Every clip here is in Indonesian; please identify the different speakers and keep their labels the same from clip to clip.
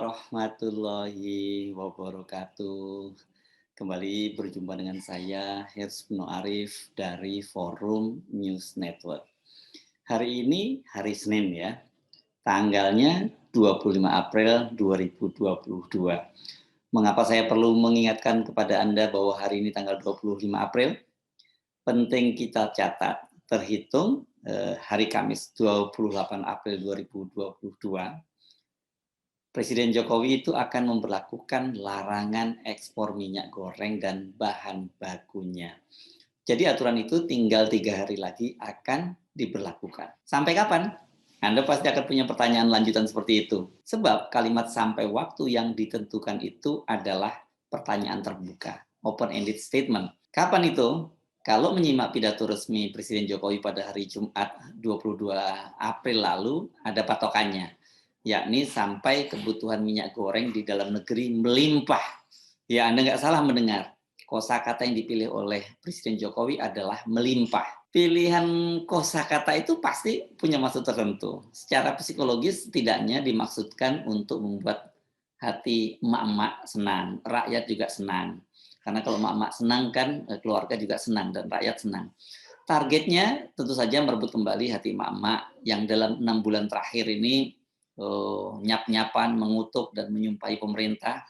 Speaker 1: warahmatullahi wabarakatuh. Kembali berjumpa dengan saya, Hersbno Arif dari Forum News Network. Hari ini hari Senin ya, tanggalnya 25 April 2022. Mengapa saya perlu mengingatkan kepada Anda bahwa hari ini tanggal 25 April? Penting kita catat, terhitung hari Kamis 28 April 2022, Presiden Jokowi itu akan memberlakukan larangan ekspor minyak goreng dan bahan bakunya. Jadi aturan itu tinggal 3 hari lagi akan diberlakukan. Sampai kapan? Anda pasti akan punya pertanyaan lanjutan seperti itu. Sebab kalimat sampai waktu yang ditentukan itu adalah pertanyaan terbuka, open-ended statement. Kapan itu? Kalau menyimak pidato resmi Presiden Jokowi pada hari Jumat 22 April lalu, ada patokannya, yakni sampai kebutuhan minyak goreng di dalam negeri melimpah. Ya, Anda nggak salah mendengar. Kosakata yang dipilih oleh Presiden Jokowi adalah melimpah. Pilihan kosakata itu pasti punya maksud tertentu. Secara psikologis setidaknya dimaksudkan untuk membuat hati emak-emak senang, rakyat juga senang. Karena kalau emak-emak senang kan keluarga juga senang dan rakyat senang. Targetnya tentu saja merebut kembali hati emak-emak yang dalam 6 bulan terakhir ini nyap-nyapan, mengutuk dan menyumpahi pemerintah,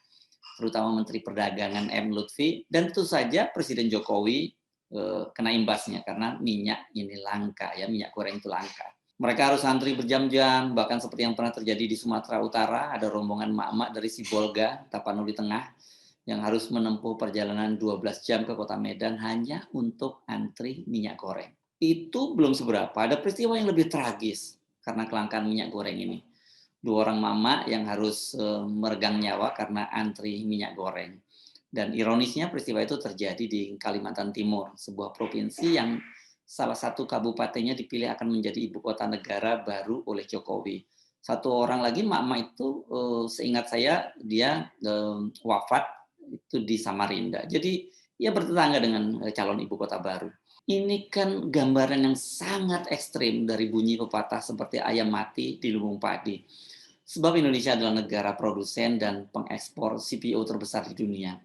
Speaker 1: terutama Menteri Perdagangan M. Lutfi, dan tentu saja Presiden Jokowi kena imbasnya karena minyak ini langka ya, minyak goreng itu langka. Mereka harus antri berjam-jam, bahkan seperti yang pernah terjadi di Sumatera Utara, ada rombongan emak-emak dari Sibolga, Tapanuli Tengah, yang harus menempuh perjalanan 12 jam ke kota Medan hanya untuk antri minyak goreng. Itu belum seberapa, ada peristiwa yang lebih tragis karena kelangkaan minyak goreng ini. 2 orang mama yang harus meregang nyawa karena antri minyak goreng. Dan ironisnya peristiwa itu terjadi di Kalimantan Timur, sebuah provinsi yang salah satu kabupatennya dipilih akan menjadi ibu kota negara baru oleh Jokowi. Satu orang lagi mama itu seingat saya dia wafat itu di Samarinda. Jadi ia bertetangga dengan calon ibu kota baru. Ini kan gambaran yang sangat ekstrim dari bunyi pepatah seperti ayam mati di lumbung padi. Sebab Indonesia adalah negara produsen dan pengekspor CPO terbesar di dunia.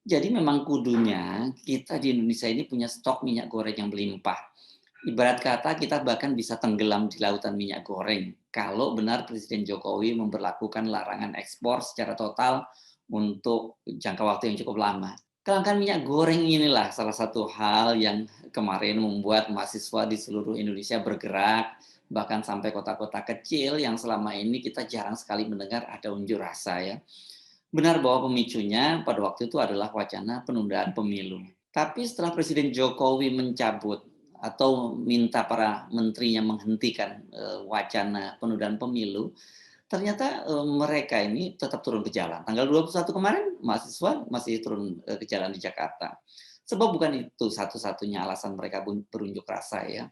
Speaker 1: Jadi memang kudunya kita di Indonesia ini punya stok minyak goreng yang melimpah. Ibarat kata kita bahkan bisa tenggelam di lautan minyak goreng kalau benar Presiden Jokowi memberlakukan larangan ekspor secara total untuk jangka waktu yang cukup lama. Kelangkaan minyak goreng inilah salah satu hal yang kemarin membuat mahasiswa di seluruh Indonesia bergerak, bahkan sampai kota-kota kecil yang selama ini kita jarang sekali mendengar ada unjuk rasa ya. Benar bahwa pemicunya pada waktu itu adalah wacana penundaan pemilu. Tapi setelah Presiden Jokowi mencabut atau minta para menterinya menghentikan wacana penundaan pemilu, ternyata mereka ini tetap turun ke jalan. Tanggal 21 kemarin mahasiswa masih turun ke jalan di Jakarta. Sebab bukan itu satu-satunya alasan mereka berunjuk rasa ya.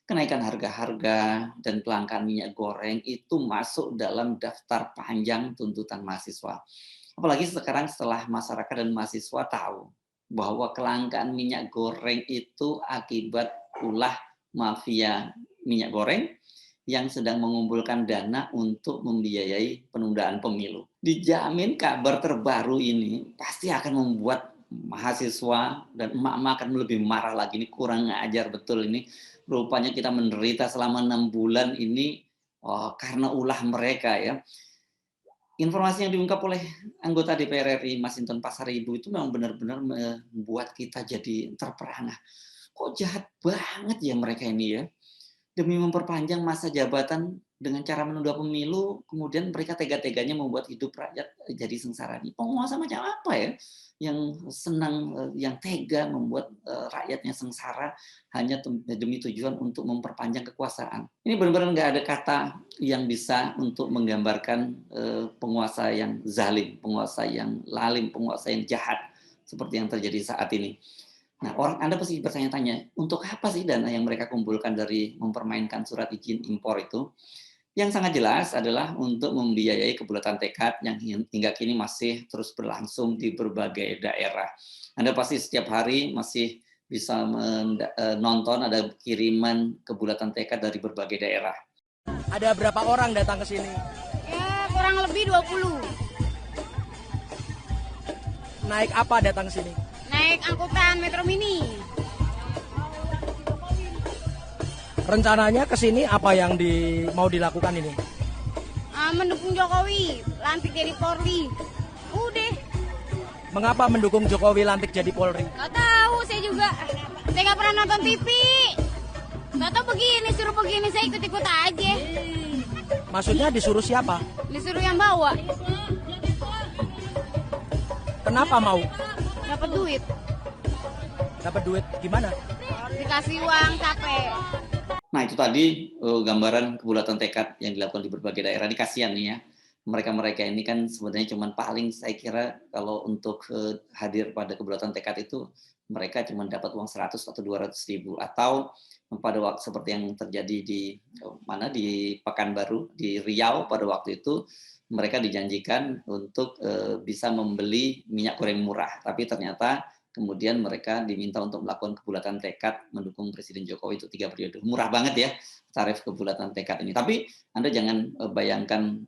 Speaker 1: Kenaikan harga-harga dan kelangkaan minyak goreng itu masuk dalam daftar panjang tuntutan mahasiswa. Apalagi sekarang setelah masyarakat dan mahasiswa tahu bahwa kelangkaan minyak goreng itu akibat ulah mafia minyak goreng yang sedang mengumpulkan dana untuk membiayai penundaan pemilu. Dijamin kabar terbaru ini pasti akan membuat mahasiswa dan emak-emak akan lebih marah lagi. Ini kurang ngajar betul ini. Rupanya kita menderita selama 6 bulan ini karena ulah mereka ya. Informasi yang diungkap oleh anggota DPR RI Masinton Pasaribu itu memang benar-benar membuat kita jadi terperangah. Kok jahat banget ya mereka ini ya. Demi memperpanjang masa jabatan dengan cara menunda pemilu, kemudian mereka tega-teganya membuat hidup rakyat jadi sengsara. Ini penguasa macam apa ya? Yang senang, yang tega membuat rakyatnya sengsara hanya demi tujuan untuk memperpanjang kekuasaan. Ini benar-benar nggak ada kata yang bisa untuk menggambarkan penguasa yang zalim, penguasa yang lalim, penguasa yang jahat seperti yang terjadi saat ini. Nah, Anda pasti bertanya-tanya, untuk apa sih dana yang mereka kumpulkan dari mempermainkan surat izin impor itu? Yang sangat jelas adalah untuk membiayai kebulatan tekad yang hingga kini masih terus berlangsung di berbagai daerah. Anda pasti setiap hari masih bisa nonton ada kiriman kebulatan tekad dari berbagai daerah.
Speaker 2: Ada berapa orang datang ke sini?
Speaker 3: Ya
Speaker 2: kurang lebih 20.
Speaker 3: Naik apa datang sini?
Speaker 2: Naik angkutan Metro Mini.
Speaker 3: Rencananya ke sini apa yang mau dilakukan ini?
Speaker 2: Mendukung Jokowi, lantik jadi Polri. Udah.
Speaker 3: Mengapa mendukung Jokowi lantik jadi Polri?
Speaker 2: Gak tahu, saya juga. Saya gak pernah nonton TV. Gak tahu begini, suruh begini, saya ikut-ikut aja.
Speaker 3: Maksudnya disuruh siapa?
Speaker 2: Disuruh yang bawa.
Speaker 3: Kenapa mau?
Speaker 2: Dapat duit.
Speaker 3: Dapat duit gimana?
Speaker 2: Dikasih uang capek.
Speaker 1: Nah itu tadi gambaran kebulatan tekad yang dilakukan di berbagai daerah. Ini kasihan nih ya. Mereka-mereka ini kan sebenarnya cuma paling saya kira kalau untuk hadir pada kebulatan tekad itu mereka cuma dapat uang 100 atau 200 ribu. Atau pada waktu seperti yang terjadi di Pekanbaru, di Riau pada waktu itu mereka dijanjikan untuk bisa membeli minyak goreng murah. Tapi ternyata kemudian mereka diminta untuk melakukan kebulatan tekad mendukung Presiden Jokowi itu 3 periode. Murah banget ya tarif kebulatan tekad ini. Tapi Anda jangan bayangkan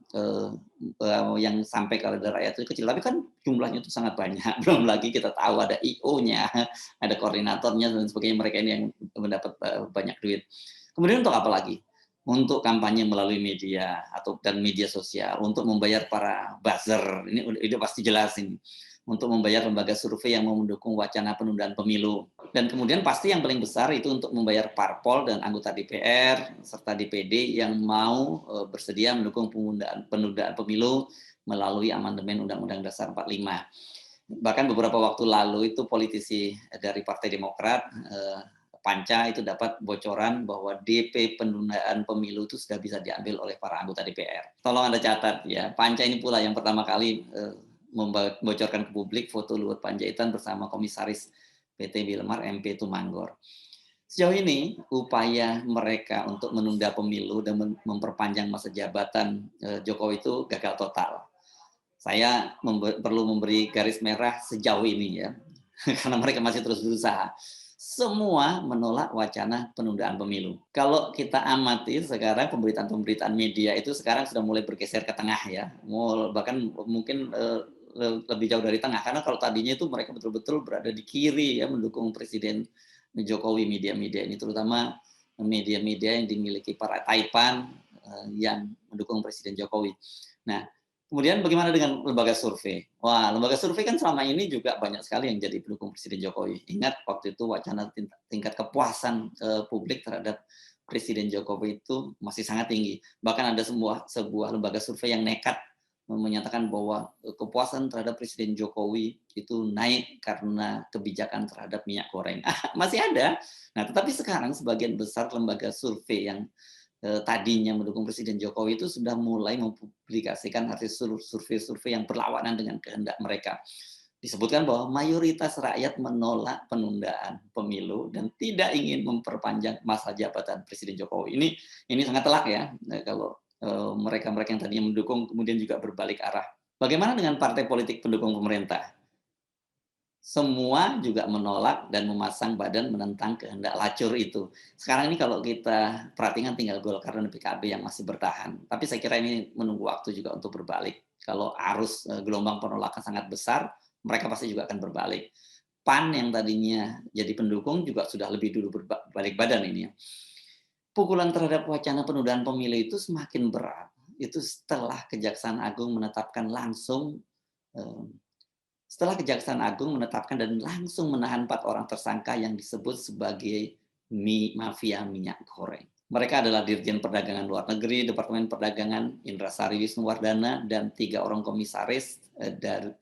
Speaker 1: yang sampai ke rakyat itu kecil. Tapi kan jumlahnya itu sangat banyak. Belum lagi kita tahu ada IO-nya, ada koordinatornya dan sebagainya. Mereka ini yang mendapat banyak duit. Kemudian untuk apa lagi? Untuk kampanye melalui media dan media sosial, untuk membayar para buzzer. Ini pasti jelas ini. Untuk membayar lembaga survei yang mau mendukung wacana penundaan pemilu. Dan kemudian pasti yang paling besar itu untuk membayar parpol dan anggota DPR serta DPD yang mau bersedia mendukung penundaan pemilu melalui amandemen Undang-Undang Dasar 45. Bahkan beberapa waktu lalu itu politisi dari Partai Demokrat, Panca itu dapat bocoran bahwa DP penundaan pemilu itu sudah bisa diambil oleh para anggota DPR. Tolong Anda catat ya, Panca ini pula yang pertama kali membocorkan ke publik foto Luhut Panjaitan bersama komisaris PT Wilmar MP Tumanggor. Sejauh ini upaya mereka untuk menunda pemilu dan memperpanjang masa jabatan Jokowi itu gagal total. Saya perlu memberi garis merah sejauh ini ya, karena mereka masih terus berusaha. Semua menolak wacana penundaan pemilu. Kalau kita amati sekarang pemberitaan-pemberitaan media itu sekarang sudah mulai bergeser ke tengah ya, bahkan mungkin lebih jauh dari tengah, karena kalau tadinya itu mereka betul-betul berada di kiri ya mendukung Presiden Jokowi, media-media ini terutama media-media yang dimiliki para taipan yang mendukung Presiden Jokowi. Nah, kemudian bagaimana dengan lembaga survei? Wah, lembaga survei kan selama ini juga banyak sekali yang jadi pendukung Presiden Jokowi. Ingat waktu itu wacana tingkat kepuasan publik terhadap Presiden Jokowi itu masih sangat tinggi. Bahkan ada sebuah lembaga survei yang nekat menyatakan bahwa kepuasan terhadap Presiden Jokowi itu naik karena kebijakan terhadap minyak goreng. Masih ada. Nah, tetapi sekarang sebagian besar lembaga survei yang tadinya mendukung Presiden Jokowi itu sudah mulai mempublikasikan hasil survei-survei yang berlawanan dengan kehendak mereka. Disebutkan bahwa mayoritas rakyat menolak penundaan pemilu dan tidak ingin memperpanjang masa jabatan Presiden Jokowi. Ini sangat telak ya kalau mereka-mereka yang tadinya mendukung kemudian juga berbalik arah. Bagaimana dengan partai politik pendukung pemerintah? Semua juga menolak dan memasang badan menentang kehendak lacur itu. Sekarang ini kalau kita perhatikan tinggal Golkar dan PKB yang masih bertahan. Tapi saya kira ini menunggu waktu juga untuk berbalik. Kalau arus gelombang penolakan sangat besar, mereka pasti juga akan berbalik. PAN yang tadinya jadi pendukung juga sudah lebih dulu berbalik badan ini ya. Pukulan terhadap wacana penundaan pemilu itu semakin berat. Itu setelah Kejaksaan Agung menetapkan dan langsung menahan 4 orang tersangka yang disebut sebagai mafia minyak goreng. Mereka adalah Dirjen Perdagangan Luar Negeri, Departemen Perdagangan Indra Sari Wisnuwardana, dan 3 orang komisaris dan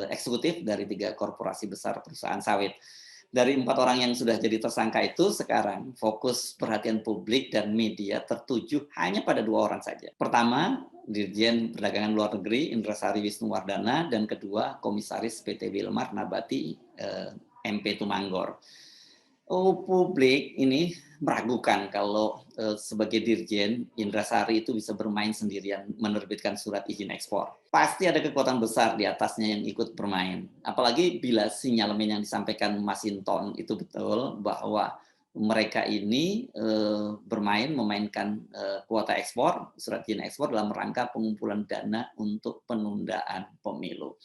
Speaker 1: eksekutif dari 3 korporasi besar perusahaan sawit. Dari 4 orang yang sudah jadi tersangka itu, sekarang fokus perhatian publik dan media tertuju hanya pada 2 orang saja. Pertama, Dirjen Perdagangan Luar Negeri Indra Sari Wisnuwardana, dan kedua komisaris PT Wilmar Nabati MP Tumanggor. Publik ini meragukan kalau sebagai dirjen Indra Sari itu bisa bermain sendirian menerbitkan surat izin ekspor. Pasti ada kekuatan besar di atasnya yang ikut bermain. Apalagi bila sinyalemen yang disampaikan Mas Hinton itu betul bahwa mereka ini memainkan kuota ekspor, surat izin ekspor dalam rangka pengumpulan dana untuk penundaan pemilu.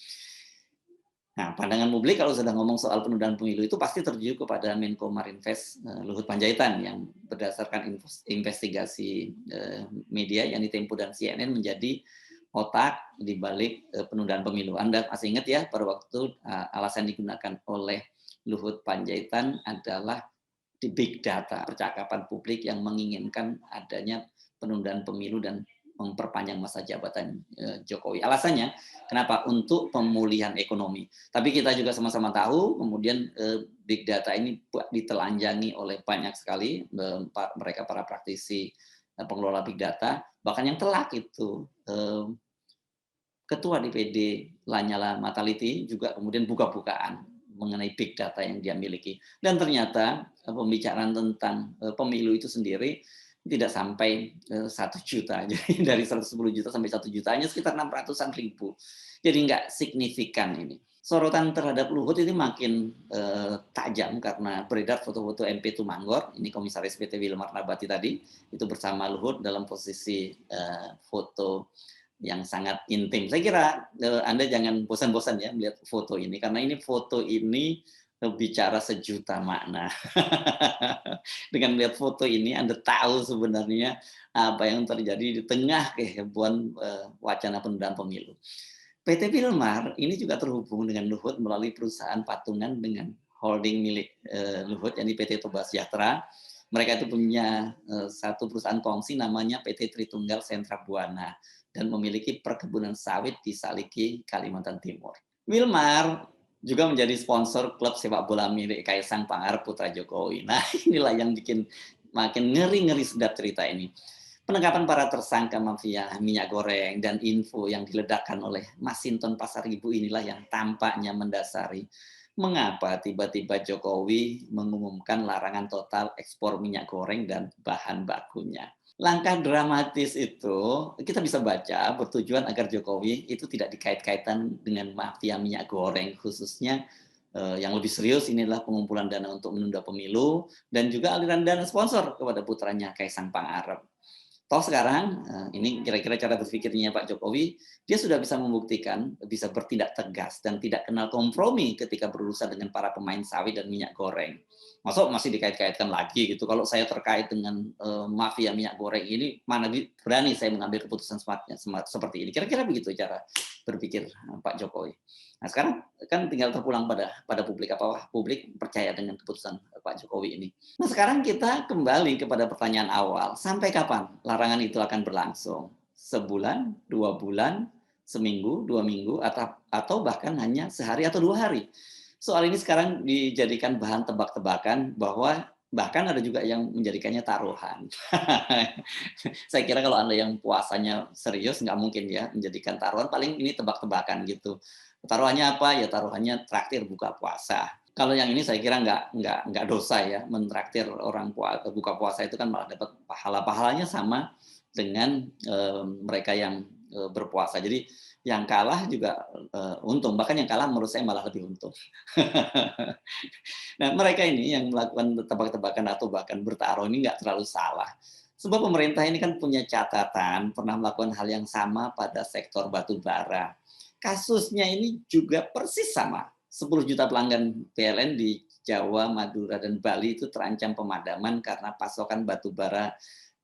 Speaker 1: Nah, pandangan publik kalau sudah ngomong soal penundaan pemilu itu pasti tertuju kepada Menko Marinvest Luhut Panjaitan yang berdasarkan investigasi media yang Tempo dan CNN menjadi otak di balik penundaan pemilu. Anda masih ingat ya, pada waktu alasan digunakan oleh Luhut Panjaitan adalah di big data, percakapan publik yang menginginkan adanya penundaan pemilu dan memperpanjang masa jabatan Jokowi. Alasannya, kenapa? Untuk pemulihan ekonomi. Tapi kita juga sama-sama tahu, kemudian big data ini ditelanjangi oleh banyak sekali mereka para praktisi pengelola big data, bahkan yang telak itu Ketua DPD Lanyala Mataliti juga kemudian buka-bukaan mengenai big data yang dia miliki. Dan ternyata pembicaraan tentang pemilu itu sendiri tidak sampai 1 juta. Jadi dari 110 juta sampai 1 juta hanya sekitar 600-an ribu. Jadi nggak signifikan ini. Sorotan terhadap Luhut ini makin tajam karena beredar foto-foto MP Tumanggor, ini Komisaris PT Wilmar Nabati tadi, itu bersama Luhut dalam posisi foto yang sangat intim. Saya kira Anda jangan bosan-bosan ya melihat foto ini, karena ini foto ini bicara sejuta makna. Dengan melihat foto ini Anda tahu sebenarnya apa yang terjadi di tengah kehebohan wacana penundaan pemilu. PT Wilmar ini juga terhubung dengan Luhut melalui perusahaan patungan dengan holding milik Luhut, yakni PT Toba Sejahtera. Mereka itu punya satu perusahaan kongsi namanya PT Tritunggal Sentra Buana dan memiliki perkebunan sawit di Saliki, Kalimantan Timur. Wilmar juga menjadi sponsor klub sepak bola milik Kaisang Pangarep putra Jokowi. Nah, inilah yang bikin makin ngeri-ngeri sedap cerita ini. Penangkapan para tersangka mafia minyak goreng dan info yang diledakkan oleh Masinton Pasaribu inilah yang tampaknya mendasari mengapa tiba-tiba Jokowi mengumumkan larangan total ekspor minyak goreng dan bahan bakunya. Langkah dramatis itu kita bisa baca bertujuan agar Jokowi itu tidak dikait-kaitan dengan mafia minyak goreng, khususnya yang lebih serius inilah pengumpulan dana untuk menunda pemilu dan juga aliran dana sponsor kepada putranya Kaisang Pangarep. Toh sekarang, ini kira-kira cara berpikirnya Pak Jokowi, dia sudah bisa membuktikan, bisa bertindak tegas dan tidak kenal kompromi ketika berurusan dengan para pemain sawit dan minyak goreng. Masuk masih dikait-kaitkan lagi gitu, kalau saya terkait dengan mafia minyak goreng ini, mana berani saya mengambil keputusan seperti ini. Kira-kira begitu cara berpikir Pak Jokowi. Nah sekarang kan tinggal terpulang pada publik, apakah publik percaya dengan keputusan Pak Jokowi ini. Nah sekarang kita kembali kepada pertanyaan awal, sampai kapan larangan itu akan berlangsung? Sebulan, 2 bulan, seminggu, 2 minggu, atau bahkan hanya sehari atau 2 hari? Soal ini sekarang dijadikan bahan tebak-tebakan bahwa bahkan ada juga yang menjadikannya taruhan. Saya kira kalau Anda yang puasanya serius nggak mungkin ya menjadikan taruhan, paling ini tebak-tebakan gitu. Taruhannya apa? Ya taruhannya traktir buka puasa. Kalau yang ini saya kira nggak dosa ya, mentraktir orang buka puasa itu kan malah dapat pahalanya sama dengan mereka yang berpuasa. Jadi yang kalah juga untung, bahkan yang kalah menurut saya malah lebih untung. Nah mereka ini yang melakukan tebak-tebakan atau bahkan bertaruh ini nggak terlalu salah. Sebab pemerintah ini kan punya catatan pernah melakukan hal yang sama pada sektor batu bara. Kasusnya ini juga persis sama. 10 juta pelanggan PLN di Jawa, Madura, dan Bali itu terancam pemadaman karena pasokan batu bara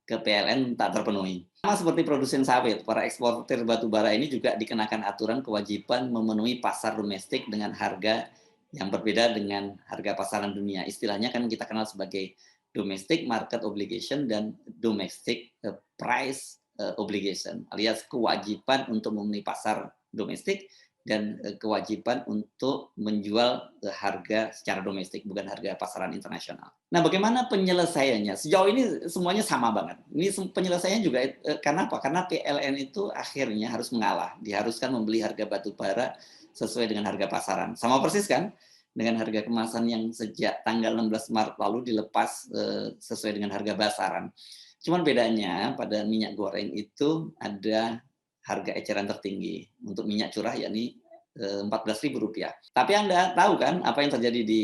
Speaker 1: ke PLN tak terpenuhi. Sama seperti produsen sawit, para eksportir batu bara ini juga dikenakan aturan kewajiban memenuhi pasar domestik dengan harga yang berbeda dengan harga pasaran dunia. Istilahnya kan kita kenal sebagai domestic market obligation dan domestic price obligation, alias kewajiban untuk memenuhi pasar domestik dan kewajiban untuk menjual harga secara domestik, bukan harga pasaran internasional. Nah, bagaimana penyelesaiannya? Sejauh ini semuanya sama banget. Ini penyelesaiannya juga karena apa? Karena PLN itu akhirnya harus mengalah, diharuskan membeli harga batu bara sesuai dengan harga pasaran. Sama persis kan? Dengan harga kemasan yang sejak tanggal 16 Maret lalu dilepas sesuai dengan harga pasaran. Cuman bedanya pada minyak goreng itu ada harga eceran tertinggi untuk minyak curah yakni Rp14.000. Tapi Anda tahu kan apa yang terjadi di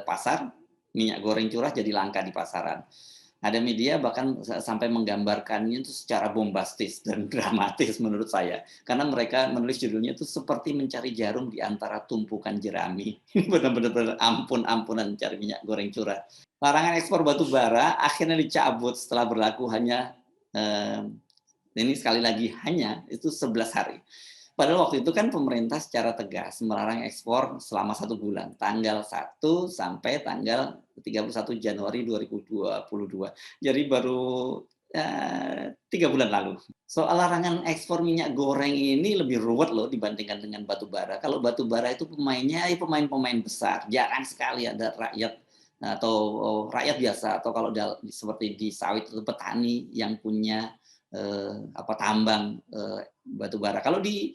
Speaker 1: pasar? minyak goreng curah jadi langka di pasaran. Ada media bahkan sampai menggambarkannya itu secara bombastis dan dramatis menurut saya. Karena mereka menulis judulnya itu seperti mencari jarum di antara tumpukan jerami. Benar-benar ampun-ampunan mencari minyak goreng curah. Larangan ekspor batu bara akhirnya dicabut setelah berlaku hanya, ini sekali lagi hanya, itu 11 hari. Padahal waktu itu kan pemerintah secara tegas melarang ekspor selama 1 bulan, tanggal 1 sampai tanggal 31 Januari 2022. Jadi baru 3 bulan lalu. Soal larangan ekspor minyak goreng ini lebih ruwet loh dibandingkan dengan batu bara. Kalau batu bara itu pemainnya pemain-pemain besar, jarang sekali ada rakyat atau rakyat biasa atau kalau seperti di sawit itu petani yang punya tambang batu bara. Kalau di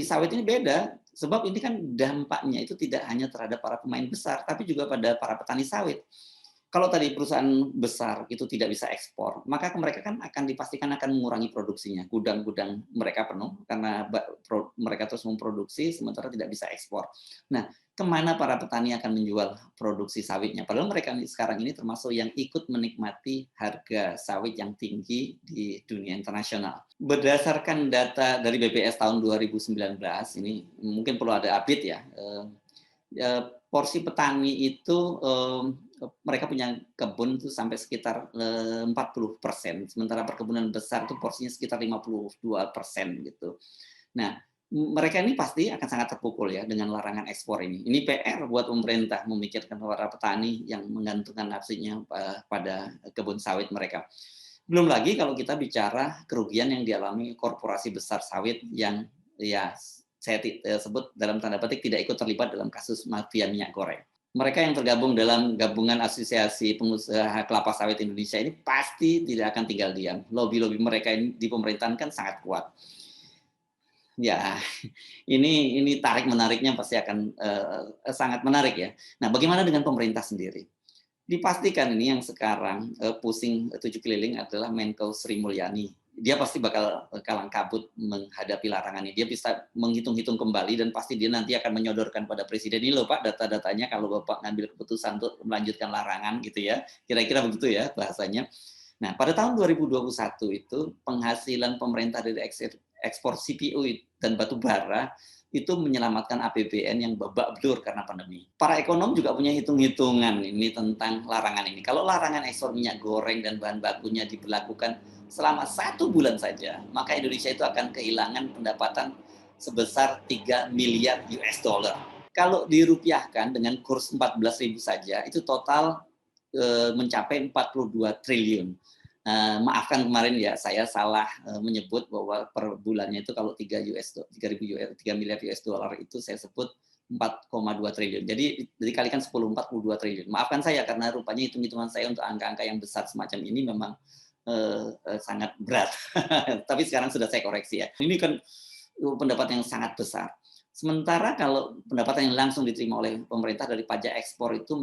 Speaker 1: sawit ini beda, sebab ini kan dampaknya itu tidak hanya terhadap para pemain besar, tapi juga pada para petani sawit. Kalau tadi perusahaan besar itu tidak bisa ekspor, maka mereka kan akan dipastikan akan mengurangi produksinya. Gudang-gudang mereka penuh karena mereka terus memproduksi sementara tidak bisa ekspor. Nah, kemana para petani akan menjual produksi sawitnya? Padahal mereka sekarang ini termasuk yang ikut menikmati harga sawit yang tinggi di dunia internasional. Berdasarkan data dari BPS tahun 2019, ini mungkin perlu ada update ya, porsi petani itu mereka punya kebun itu sampai sekitar 40%, sementara perkebunan besar itu porsinya sekitar 52% gitu. Nah, mereka ini pasti akan sangat terpukul ya dengan larangan ekspor ini. Ini PR buat pemerintah memikirkan para petani yang menggantungkan nafsunya pada kebun sawit mereka. Belum lagi kalau kita bicara kerugian yang dialami korporasi besar sawit yang ya saya sebut dalam tanda petik tidak ikut terlibat dalam kasus mafia minyak goreng. Mereka yang tergabung dalam gabungan asosiasi pengusaha kelapa sawit Indonesia ini pasti tidak akan tinggal diam. Lobby-lobby mereka ini di pemerintahan kan sangat kuat. Ya, ini tarik menariknya pasti akan sangat menarik ya. Nah, bagaimana dengan pemerintah sendiri? Dipastikan ini yang sekarang pusing 7 keliling adalah Menko Sri Mulyani. Dia pasti bakal kalang kabut menghadapi larangan ini. Dia bisa menghitung-hitung kembali dan pasti dia nanti akan menyodorkan pada presiden, ini loh Pak data-datanya kalau Bapak ngambil keputusan untuk melanjutkan larangan gitu ya. Kira-kira begitu ya bahasanya. Nah, pada tahun 2021 itu penghasilan pemerintah dari ekspor CPO dan batu bara itu menyelamatkan APBN yang babak belur karena pandemi. Para ekonom juga punya hitung-hitungan ini tentang larangan ini. Kalau larangan ekspor minyak goreng dan bahan bakunya diberlakukan selama 1 bulan saja, maka Indonesia itu akan kehilangan pendapatan sebesar 3 miliar US dollar. Kalau dirupiahkan dengan kurs 14.000 saja, itu total mencapai 42 triliun. Maafkan kemarin ya saya salah menyebut bahwa per bulannya itu kalau 3 miliar US dollar itu saya sebut 4,2 triliun. Jadi dikalikan 10, 42 triliun. Maafkan saya karena rupanya hitung-hitungan saya untuk angka-angka yang besar semacam ini memang sangat berat. Tapi sekarang sudah saya koreksi ya. Ini kan pendapat yang sangat besar. Sementara kalau pendapatan yang langsung diterima oleh pemerintah dari pajak ekspor itu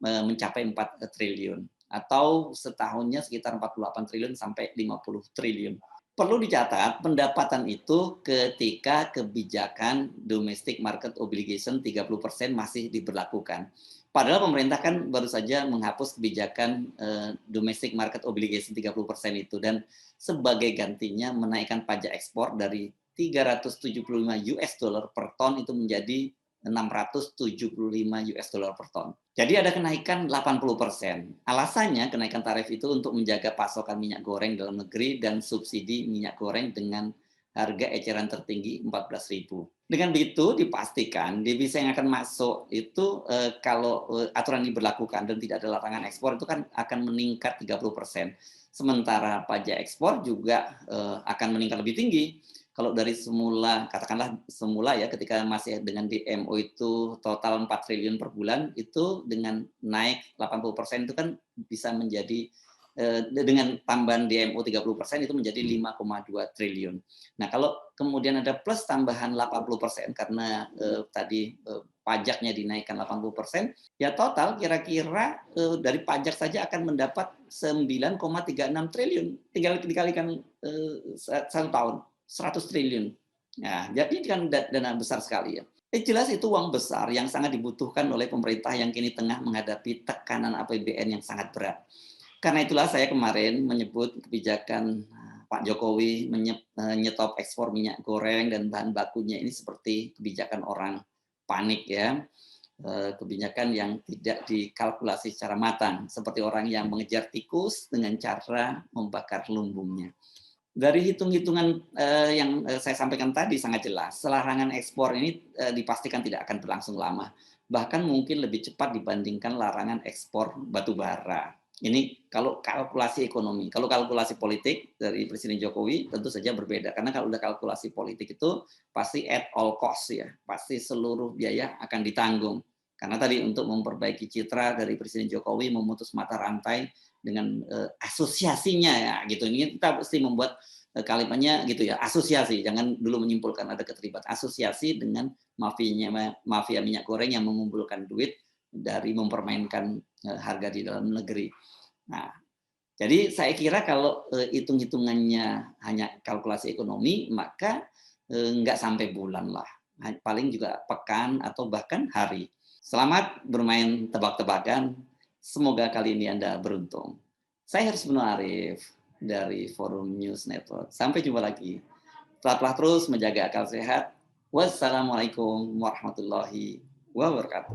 Speaker 1: mencapai 4 triliun. Atau setahunnya sekitar 48 triliun sampai 50 triliun. Perlu dicatat, pendapatan itu ketika kebijakan domestic market obligation 30% masih diberlakukan. Padahal pemerintah kan baru saja menghapus kebijakan domestic market obligation 30% itu dan sebagai gantinya menaikkan pajak ekspor dari 375 US dollar per ton itu menjadi 675 US dollar per ton. Jadi ada kenaikan 80%. Alasannya kenaikan tarif itu untuk menjaga pasokan minyak goreng dalam negeri dan subsidi minyak goreng dengan harga eceran tertinggi 14.000. Dengan begitu dipastikan devisa yang akan masuk itu kalau aturan ini diberlakukan dan tidak ada larangan ekspor itu kan akan meningkat 30%. Sementara pajak ekspor juga akan meningkat lebih tinggi. Kalau dari semula, katakanlah semula ya ketika masih dengan DMO itu total 4 triliun per bulan, itu dengan naik 80% itu kan bisa menjadi, dengan tambahan DMO 30% itu menjadi 5,2 triliun. Nah kalau kemudian ada plus tambahan 80% karena tadi pajaknya dinaikkan 80%, ya total kira-kira dari pajak saja akan mendapat 9,36 triliun. Tinggal dikalikan 1 tahun. 100 triliun. Nah, jadi kan dana besar sekali ya. Jelas itu uang besar yang sangat dibutuhkan oleh pemerintah yang kini tengah menghadapi tekanan APBN yang sangat berat. Karena itulah saya kemarin menyebut kebijakan Pak Jokowi menyetop ekspor minyak goreng dan bahan bakunya ini seperti kebijakan orang panik ya. Kebijakan yang tidak dikalkulasi secara matang, seperti orang yang mengejar tikus dengan cara membakar lumbungnya. Dari hitung-hitungan yang saya sampaikan tadi sangat jelas, larangan ekspor ini dipastikan tidak akan berlangsung lama, bahkan mungkin lebih cepat dibandingkan larangan ekspor batu bara. Ini kalau kalkulasi ekonomi, kalau kalkulasi politik dari Presiden Jokowi tentu saja berbeda, karena kalau udah kalkulasi politik itu pasti at all cost ya, pasti seluruh biaya akan ditanggung. Karena tadi untuk memperbaiki citra dari Presiden Jokowi memutus mata rantai dengan asosiasinya ya gitu. Ini kita mesti membuat kalimatnya gitu ya, asosiasi, jangan dulu menyimpulkan ada keterlibatan, asosiasi dengan mafia minyak goreng yang mengumpulkan duit dari mempermainkan harga di dalam negeri. Nah, jadi saya kira kalau hitung-hitungannya hanya kalkulasi ekonomi, maka nggak sampai bulan lah, paling juga pekan atau bahkan hari. Selamat bermain tebak-tebakan, semoga kali ini Anda beruntung. Saya Hersbunu Arif dari Forum News Network. Sampai jumpa lagi. Tetaplah terus menjaga akal sehat. Wassalamualaikum warahmatullahi wabarakatuh.